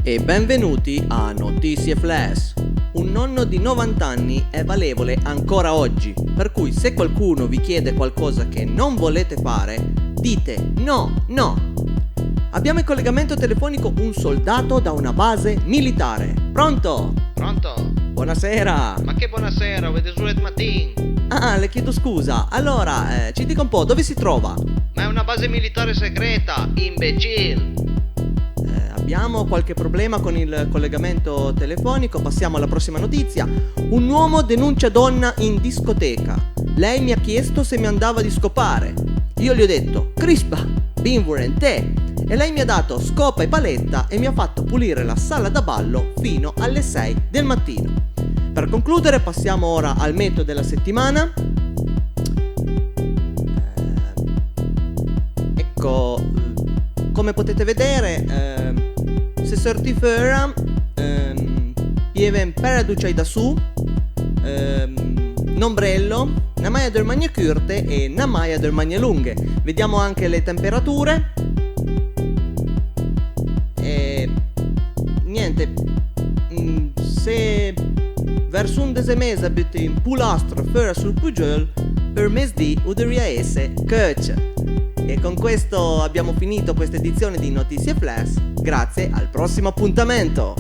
E benvenuti a Notizie Flash. Un nonno di 90 anni è valevole ancora oggi, per cui se qualcuno vi chiede qualcosa che non volete fare, dite no, no. Abbiamo in collegamento telefonico un soldato da una base militare. Pronto? Pronto? Buonasera. Ma che buonasera, avete solo il mattino. Ah, le chiedo scusa. Allora, ci dica un po', dove si trova? Ma è una base militare segreta, imbecille. Abbiamo qualche problema con il collegamento telefonico, passiamo alla prossima notizia. Un uomo denuncia donna in discoteca. Lei mi ha chiesto se mi andava di scopare. Io gli ho detto, crispa, bin te. E lei mi ha dato scopa e paletta e mi ha fatto pulire la sala da ballo fino alle 6 del mattino. Per concludere passiamo ora al metodo della settimana. Ecco, come potete vedere, se sorti förra Pieven paraducei da su, Nombrello, Namaia del Magne Curte e Namaia del Magne Lunghe. Vediamo anche le temperature. E niente, se verso un desemese bytte in pulastro förra sul Pujol, per mesdì uderia esse coach. E con questo abbiamo finito questa edizione di Notizie Flash. Grazie, al prossimo appuntamento!